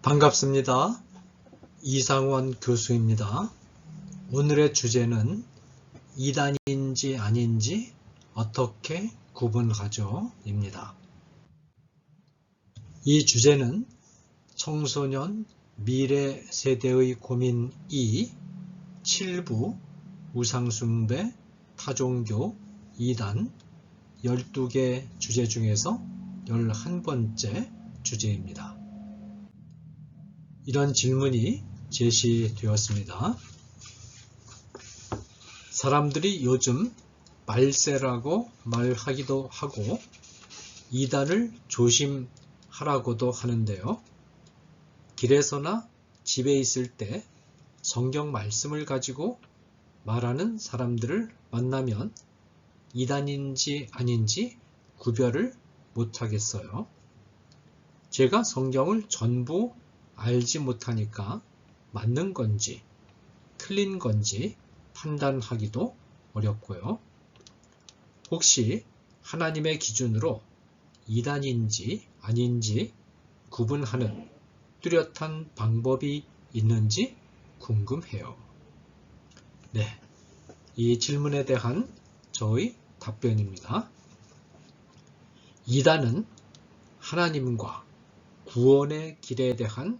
반갑습니다. 이상원 교수입니다. 오늘의 주제는 이단인지 아닌지 어떻게 구분하죠? 입니다. 이 주제는 청소년 미래 세대의 고민 2 7부 우상숭배 타종교 2단 12개 주제 중에서 11번째 주제입니다. 이런 질문이 제시되었습니다. 사람들이 요즘 말세라고 말하기도 하고 이단을 조심하라고도 하는데요. 길에서나 집에 있을 때 성경 말씀을 가지고 말하는 사람들을 만나면 이단인지 아닌지 구별을 못하겠어요. 제가 성경을 전부 알지 못하니까 맞는 건지 틀린 건지 판단하기도 어렵고요. 혹시 하나님의 기준으로 이단인지 아닌지 구분하는 뚜렷한 방법이 있는지 궁금해요. 네, 이 질문에 대한 저의 답변입니다. 이단은 하나님과 구원의 길에 대한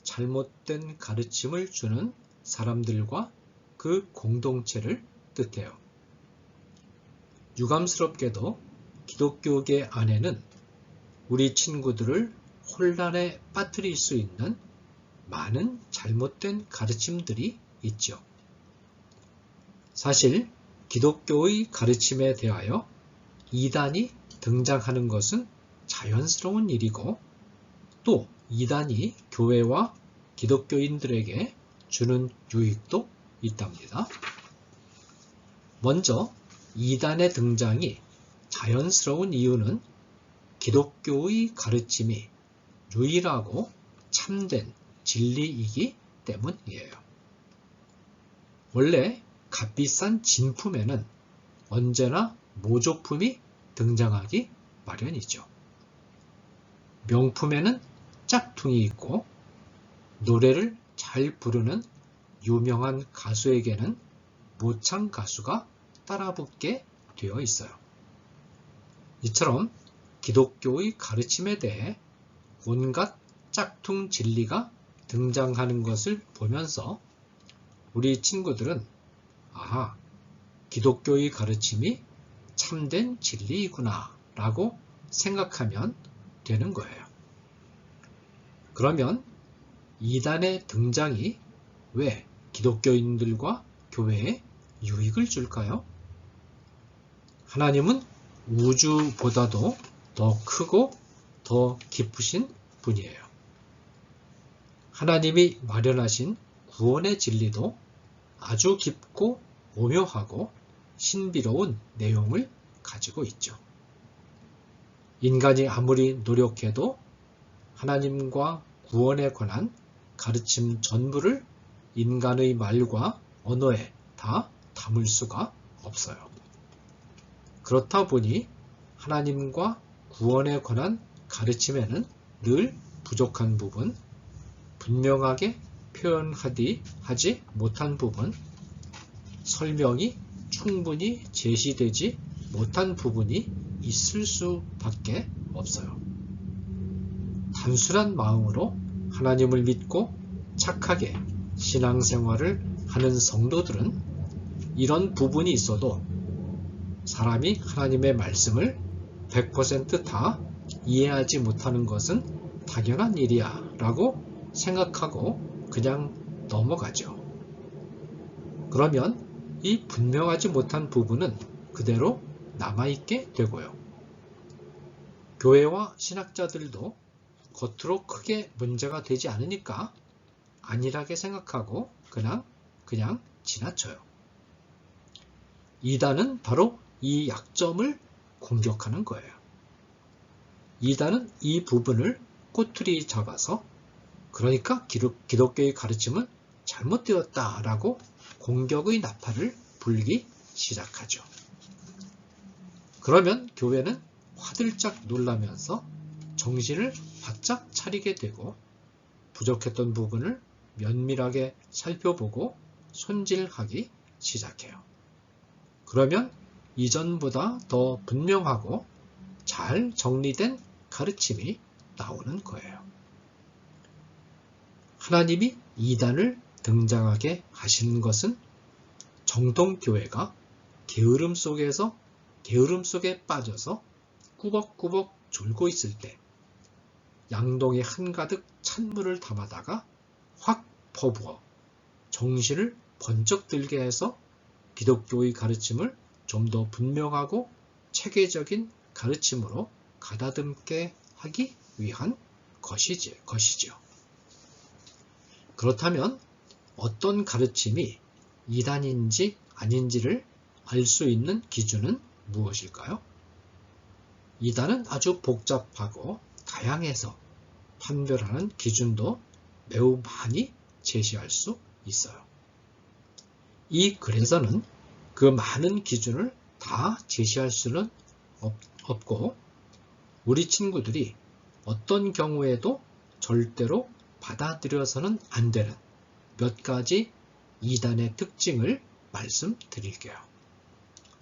잘못된 가르침을 주는 사람들과 그 공동체를 뜻해요. 유감스럽게도 기독교계 안에는 우리 친구들을 혼란에 빠뜨릴 수 있는 많은 잘못된 가르침들이 있죠. 사실 기독교의 가르침에 대하여 이단이 등장하는 것은 자연스러운 일이고 또 이단이 교회와 기독교인들에게 주는 유익도 있답니다. 먼저 이단의 등장이 자연스러운 이유는 기독교의 가르침이 유일하고 참된 진리이기 때문이에요. 원래 값비싼 진품에는 언제나 모조품이 등장하기 마련이죠. 명품에는 짝퉁이 있고 노래를 잘 부르는 유명한 가수에게는 모창 가수가 따라붙게 되어 있어요. 이처럼 기독교의 가르침에 대해 온갖 짝퉁 진리가 등장하는 것을 보면서 우리 친구들은 기독교의 가르침이 참된 진리이구나 라고 생각하면 되는 거예요. 그러면 이단의 등장이 왜 기독교인들과 교회에 유익을 줄까요? 하나님은 우주보다도 더 크고 더 깊으신 분이에요. 하나님이 마련하신 구원의 진리도 아주 깊고 오묘하고 신비로운 내용을 가지고 있죠. 인간이 아무리 노력해도 하나님과 구원에 관한 가르침 전부를 인간의 말과 언어에 다 담을 수가 없어요. 그렇다 보니 하나님과 구원에 관한 가르침에는 늘 부족한 부분, 분명하게 표현하지 못한 부분, 설명이 충분히 제시되지 못한 부분이 있을 수밖에 없어요. 단순한 마음으로 하나님을 믿고 착하게 신앙생활을 하는 성도들은 이런 부분이 있어도 사람이 하나님의 말씀을 100% 다 이해하지 못하는 것은 당연한 일이야 라고 생각하고 그냥 넘어가죠. 그러면 이 분명하지 못한 부분은 그대로 남아있게 되고요. 교회와 신학자들도 겉으로 크게 문제가 되지 않으니까 안일하게 생각하고 그냥 지나쳐요. 이단은 바로 이 약점을 공격하는 거예요. 이단은 이 부분을 꼬투리 잡아서 그러니까 기독교의 가르침은 잘못되었다라고 공격의 나팔을 불기 시작하죠. 그러면 교회는 화들짝 놀라면서 정신을 바짝 차리게 되고 부족했던 부분을 면밀하게 살펴보고 손질하기 시작해요. 그러면 이전보다 더 분명하고 잘 정리된 가르침이 나오는 거예요. 하나님이 이단을 등장하게 하시는 것은 정통교회가 게으름 속에 빠져서 꾸벅꾸벅 졸고 있을 때 양동이 한가득 찬물을 담아다가 확 퍼부어 정신을 번쩍 들게 해서 기독교의 가르침을 좀 더 분명하고 체계적인 가르침으로 가다듬게 하기 위한 것이지요. 그렇다면 어떤 가르침이 이단인지 아닌지를 알 수 있는 기준은 무엇일까요? 이단은 아주 복잡하고 다양해서 판별하는 기준도 매우 많이 제시할 수 있어요. 이 글에서는 그 많은 기준을 다 제시할 수는 없고 우리 친구들이 어떤 경우에도 절대로 받아들여서는 안 되는 몇 가지 이단의 특징을 말씀드릴게요.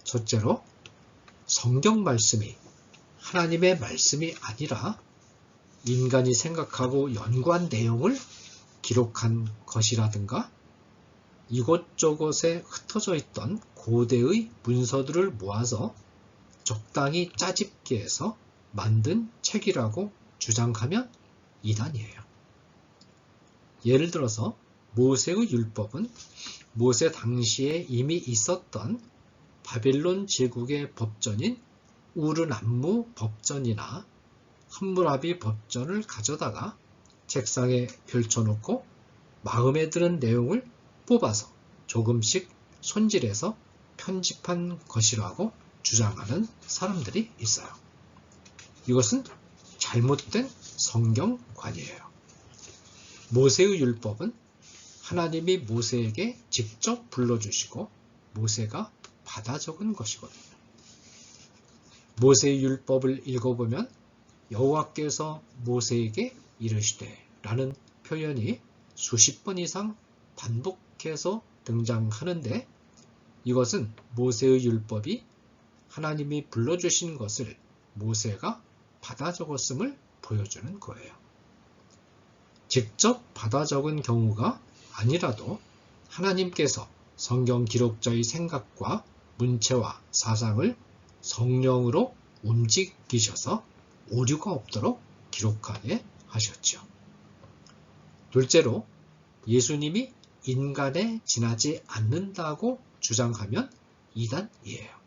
첫째로 성경 말씀이 하나님의 말씀이 아니라 인간이 생각하고 연구한 내용을 기록한 것이라든가 이곳저곳에 흩어져 있던 고대의 문서들을 모아서 적당히 짜집게 해서 만든 책이라고 주장하면 이단이에요. 예를 들어서 모세의 율법은 모세 당시에 이미 있었던 바벨론 제국의 법전인 우르남무 법전이나 함무라비 법전을 가져다가 책상에 펼쳐놓고 마음에 드는 내용을 뽑아서 조금씩 손질해서 편집한 것이라고 주장하는 사람들이 있어요. 이것은 잘못된 성경관이에요. 모세의 율법은 하나님이 모세에게 직접 불러주시고 모세가 받아 적은 것이거든요. 모세의 율법을 읽어보면 여호와께서 모세에게 이르시되 라는 표현이 수십 번 이상 반복해서 등장하는데 이것은 모세의 율법이 하나님이 불러주신 것을 모세가 받아 적었음을 보여주는 거예요. 직접 받아 적은 경우가 아니라도 하나님께서 성경 기록자의 생각과 문체와 사상을 성령으로 움직이셔서 오류가 없도록 기록하게 하셨죠. 둘째로 예수님이 인간에 지나지 않는다고 주장하면 이단이에요.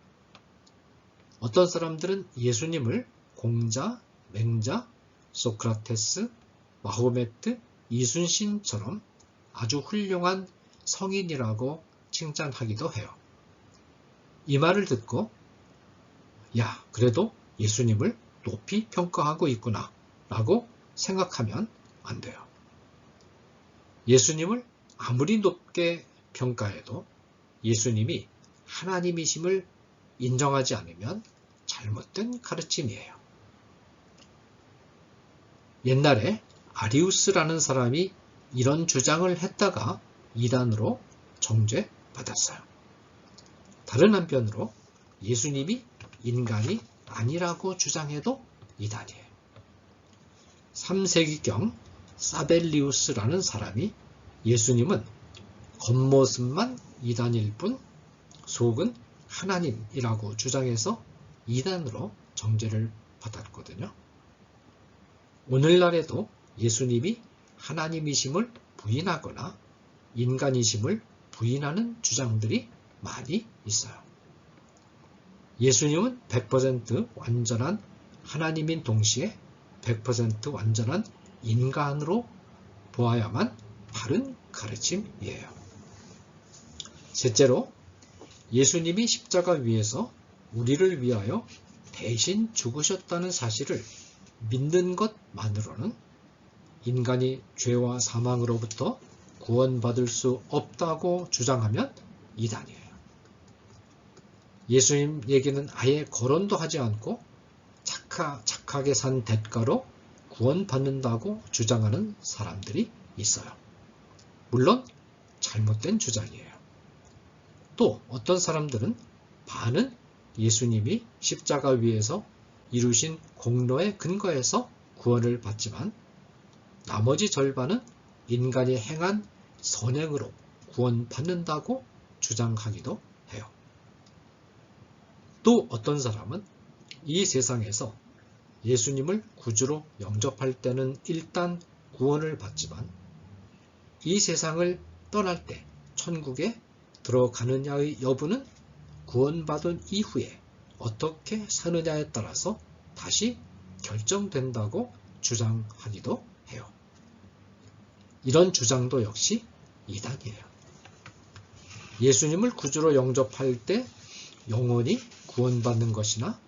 어떤 사람들은 예수님을 공자, 맹자, 소크라테스, 마호메트, 이순신처럼 아주 훌륭한 성인이라고 칭찬하기도 해요. 이 말을 듣고 야, 그래도 예수님을 높이 평가하고 있구나 라고 생각하면 안 돼요. 예수님을 아무리 높게 평가해도 예수님이 하나님이심을 인정하지 않으면 잘못된 가르침이에요. 옛날에 아리우스라는 사람이 이런 주장을 했다가 이단으로 정죄받았어요. 다른 한편으로 예수님이 인간이 아니라고 주장해도 이단이에요. 3세기경 사벨리우스라는 사람이 예수님은 겉모습만 이단일 뿐 속은 하나님이라고 주장해서 이단으로 정죄를 받았거든요. 오늘날에도 예수님이 하나님이심을 부인하거나 인간이심을 부인하는 주장들이 많이 있어요. 예수님은 100% 완전한 하나님인 동시에 100% 완전한 인간으로 보아야만 바른 가르침이에요. 셋째로 예수님이 십자가 위에서 우리를 위하여 대신 죽으셨다는 사실을 믿는 것만으로는 인간이 죄와 사망으로부터 구원받을 수 없다고 주장하면 이단이에요. 예수님 얘기는 아예 거론도 하지 않고 착하게 산 대가로 구원받는다고 주장하는 사람들이 있어요. 물론 잘못된 주장이에요. 또 어떤 사람들은 반은 예수님이 십자가 위에서 이루신 공로에 근거해서 구원을 받지만 나머지 절반은 인간이 행한 선행으로 구원받는다고 주장하기도 해요. 또 어떤 사람은 이 세상에서 예수님을 구주로 영접할 때는 일단 구원을 받지만 이 세상을 떠날 때 천국에 들어가느냐의 여부는 구원받은 이후에 어떻게 사느냐에 따라서 다시 결정된다고 주장하기도 해요. 이런 주장도 역시 이단이에요. 예수님을 구주로 영접할 때 영원히 구원받는 것이나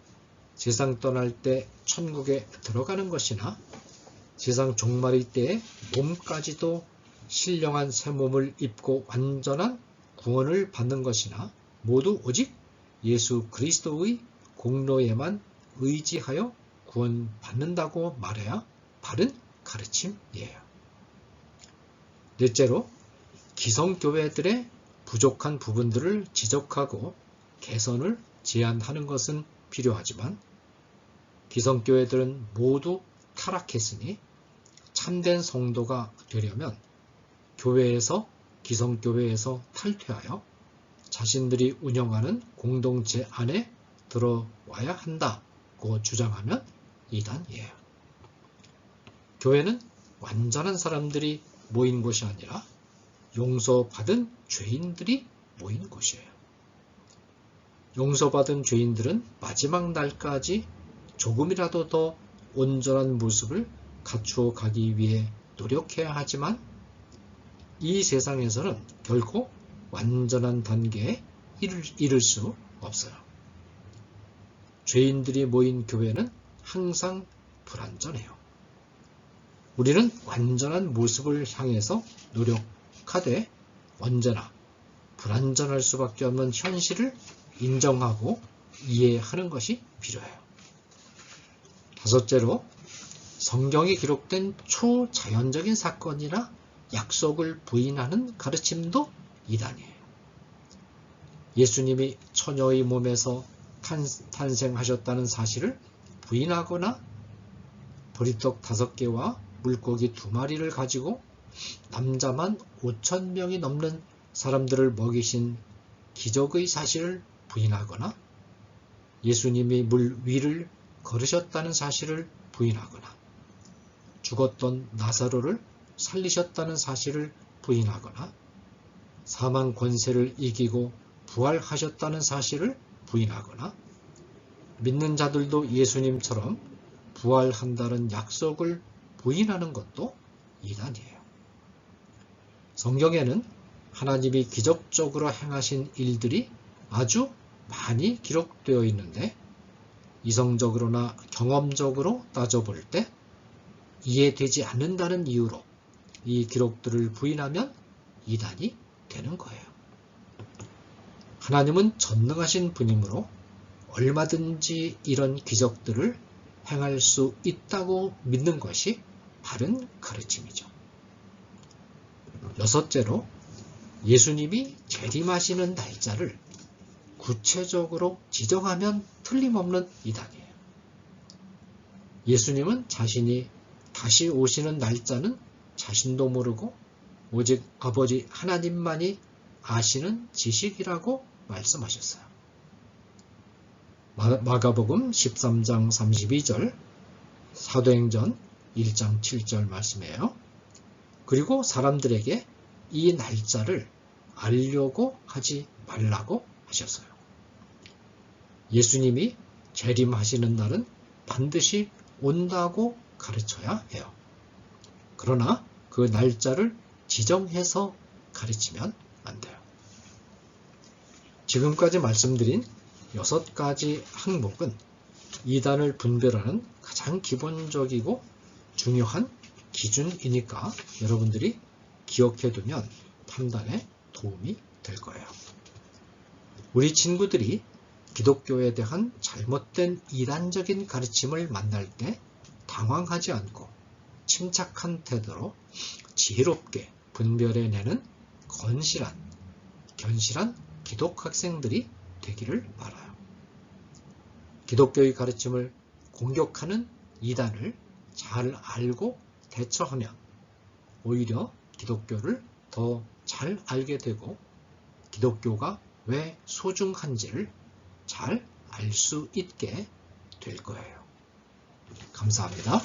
세상 떠날 때 천국에 들어가는 것이나 세상 종말의 때에 몸까지도 신령한 새 몸을 입고 완전한 구원을 받는 것이나 모두 오직 예수 그리스도의 공로에만 의지하여 구원받는다고 말해야 바른 가르침이에요. 넷째로 기성교회들의 부족한 부분들을 지적하고 개선을 제안하는 것은 필요하지만 기성교회들은 모두 타락했으니 참된 성도가 되려면 교회에서 기성교회에서 탈퇴하여 자신들이 운영하는 공동체 안에 들어와야 한다고 주장하면 이단이에요. 교회는 완전한 사람들이 모인 곳이 아니라 용서받은 죄인들이 모인 곳이에요. 용서받은 죄인들은 마지막 날까지 조금이라도 더 온전한 모습을 갖추어 가기 위해 노력해야 하지만 이 세상에서는 결코 완전한 단계에 이를 수 없어요. 죄인들이 모인 교회는 항상 불완전해요. 우리는 완전한 모습을 향해서 노력하되 언제나 불완전할 수밖에 없는 현실을 인정하고 이해하는 것이 필요해요. 다섯째로 성경에 기록된 초자연적인 사건이나 약속을 부인하는 가르침도 이단이에요. 예수님이 처녀의 몸에서 탄생하셨다는 사실을 부인하거나 보리떡 5개와 물고기 2마리를 가지고 남자만 5,000명이 넘는 사람들을 먹이신 기적의 사실을 부인하거나 예수님이 물 위를 걸으셨다는 사실을 부인하거나 죽었던 나사로를 살리셨다는 사실을 부인하거나 사망 권세를 이기고 부활하셨다는 사실을 부인하거나 믿는 자들도 예수님처럼 부활한다는 약속을 부인하는 것도 이단이에요. 성경에는 하나님이 기적적으로 행하신 일들이 아주 많이 기록되어 있는데 이성적으로나 경험적으로 따져볼 때 이해되지 않는다는 이유로 이 기록들을 부인하면 이단이 되는 거예요. 하나님은 전능하신 분이므로 얼마든지 이런 기적들을 행할 수 있다고 믿는 것이 바른 가르침이죠. 여섯째로 예수님이 재림하시는 날짜를 구체적으로 지정하면 틀림없는 이단이에요. 예수님은 자신이 다시 오시는 날짜는 자신도 모르고 오직 아버지 하나님만이 아시는 지식이라고 말씀하셨어요. 마가복음 13장 32절, 사도행전 1장 7절 말씀이에요. 그리고 사람들에게 이 날짜를 알려고 하지 말라고 하셨어요. 예수님이 재림하시는 날은 반드시 온다고 가르쳐야 해요. 그러나 그 날짜를 지정해서 가르치면 안 돼요. 지금까지 말씀드린 6가지 항목은 이단을 분별하는 가장 기본적이고 중요한 기준이니까 여러분들이 기억해두면 판단에 도움이 될 거예요. 우리 친구들이 기독교에 대한 잘못된 이단적인 가르침을 만날 때 당황하지 않고 침착한 태도로 지혜롭게 분별해내는 견실한 기독 학생들이 되기를 바라요. 기독교의 가르침을 공격하는 이단을 잘 알고 대처하면 오히려 기독교를 더 잘 알게 되고 기독교가 왜 소중한지를 잘 알 수 있게 될 거예요. 감사합니다.